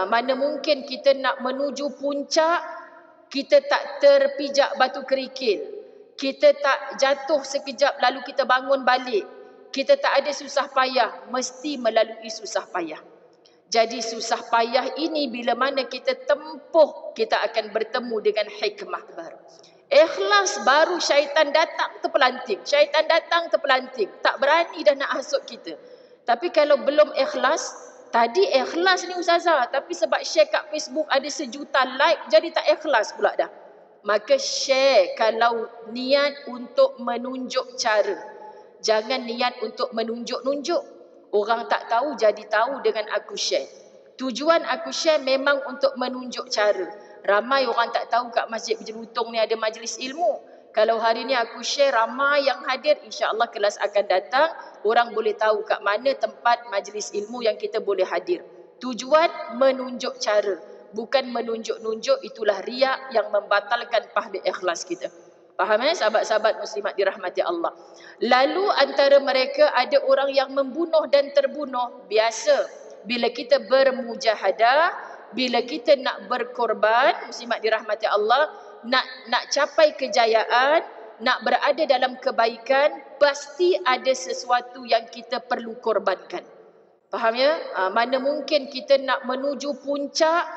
mana mungkin kita nak menuju puncak, kita tak terpijak batu kerikil, kita tak jatuh sekejap lalu kita bangun balik, kita tak ada susah payah, mesti melalui susah payah. Jadi susah payah ini bila mana kita tempuh, kita akan bertemu dengan hikmah baru. Ikhlas baru syaitan datang terpelanting. Syaitan datang terpelanting. Tak berani dah nak hasut kita. Tapi kalau belum ikhlas, tadi ikhlas ni Ustazah, tapi sebab share kat Facebook ada 1 juta like, jadi tak ikhlas pula dah. Maka share kalau niat untuk menunjuk cara. Jangan niat untuk menunjuk-nunjuk. Orang tak tahu jadi tahu dengan aku share. Tujuan aku share memang untuk menunjuk cara. Ramai orang tak tahu kat Masjid Berjerutung ni ada majlis ilmu. Kalau hari ni aku share, ramai yang hadir, insya-Allah kelas akan datang, orang boleh tahu kat mana tempat majlis ilmu yang kita boleh hadir. Tujuan menunjuk cara, bukan menunjuk-nunjuk. Itulah riak yang membatalkan pahala ikhlas kita. Faham sahabat-sahabat muslimat dirahmati Allah. Lalu antara mereka ada orang yang membunuh dan terbunuh. Biasa bila kita bermujahadah, bila kita nak berkorban, muslimat dirahmati Allah, nak capai kejayaan, nak berada dalam kebaikan, pasti ada sesuatu yang kita perlu korbankan. Faham ya? Mana mungkin kita nak menuju puncak,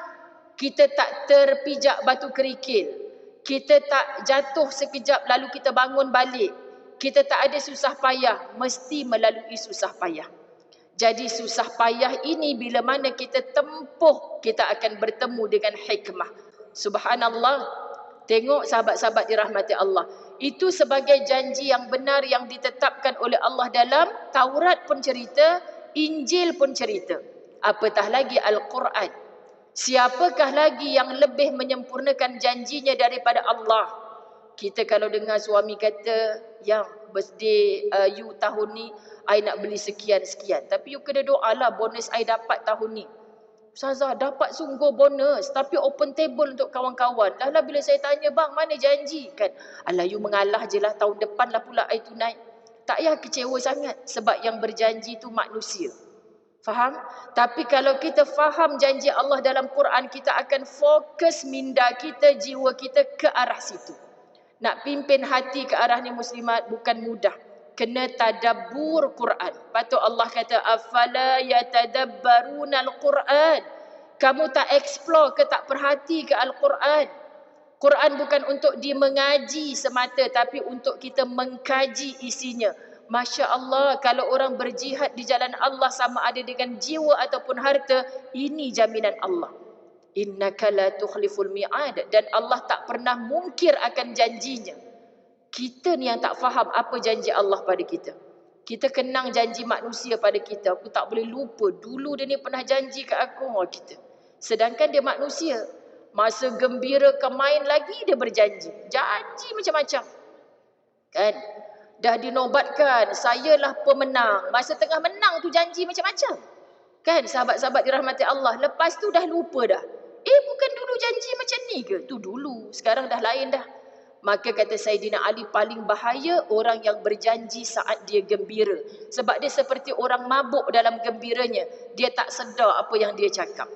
kita tak terpijak batu kerikil, kita tak jatuh sekejap lalu kita bangun balik, kita tak ada susah payah, mesti melalui susah payah. Jadi susah payah ini bila mana kita tempuh, kita akan bertemu dengan hikmah. Subhanallah. Tengok sahabat-sahabat dirahmati Allah. Itu sebagai janji yang benar yang ditetapkan oleh Allah dalam Taurat pun cerita, Injil pun cerita. Apatah lagi Al-Quran. Siapakah lagi yang lebih menyempurnakan janjinya daripada Allah? Kita kalau dengar suami kata, yang birthday you tahun ni, I nak beli sekian-sekian. Tapi you kena doa lah bonus I dapat tahun ni. Ustazah, dapat sungguh bonus, tapi open table untuk kawan-kawan. Dah lah bila saya tanya, bang mana janji? Kan, alah you mengalah je lah, tahun depan lah pula I tunai. Tak payah kecewa sangat, sebab yang berjanji tu manusia. Faham? Tapi kalau kita faham janji Allah dalam Quran, kita akan fokus minda kita, jiwa kita ke arah situ. Nak pimpin hati ke arah ni muslimat bukan mudah. Kena tadabbur Quran. Patut Allah kata, afala yatadabbaruna al-Quran. Kamu tak explore ke, tak perhati ke Al-Quran? Quran bukan untuk dimengaji semata, tapi untuk kita mengkaji isinya. Masya Allah, kalau orang berjihad di jalan Allah sama ada dengan jiwa ataupun harta, ini jaminan Allah. Innaka la tukhliful mi'ad. Dan Allah tak pernah mungkir akan janjinya. Kita ni yang tak faham apa janji Allah pada kita. Kita kenang janji manusia pada kita. Aku tak boleh lupa, dulu dia ni pernah janji kat aku. Kita. Sedangkan dia manusia. Masa gembira ke main lagi dia berjanji. Janji macam-macam. Kan? Dah dinobatkan, sayalah pemenang. Masa tengah menang tu janji macam-macam. Kan sahabat-sahabat dirahmati Allah. Lepas tu dah lupa dah. Bukan dulu janji macam ni ke? Tu dulu. Sekarang dah lain dah. Maka kata Saidina Ali, paling bahaya orang yang berjanji saat dia gembira. Sebab dia seperti orang mabuk dalam gembiranya. Dia tak sedar apa yang dia cakap.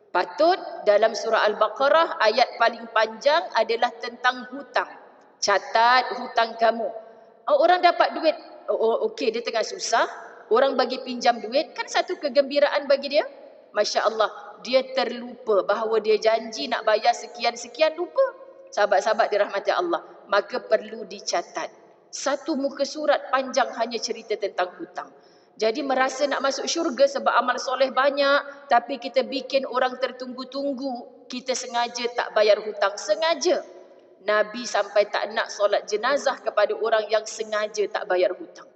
Patut dalam surah Al-Baqarah ayat paling panjang adalah tentang hutang. Catat hutang kamu. Orang dapat duit, okey dia tengah susah, orang bagi pinjam duit, kan satu kegembiraan bagi dia. Masya Allah, dia terlupa bahawa dia janji nak bayar sekian-sekian, lupa. Sahabat-sahabat dirahmati Allah, maka perlu dicatat. Satu muka surat panjang hanya cerita tentang hutang. Jadi merasa nak masuk syurga sebab amal soleh banyak, tapi kita bikin orang tertunggu-tunggu, kita sengaja tak bayar hutang, sengaja. Nabi sampai tak nak solat jenazah kepada orang yang sengaja tak bayar hutang.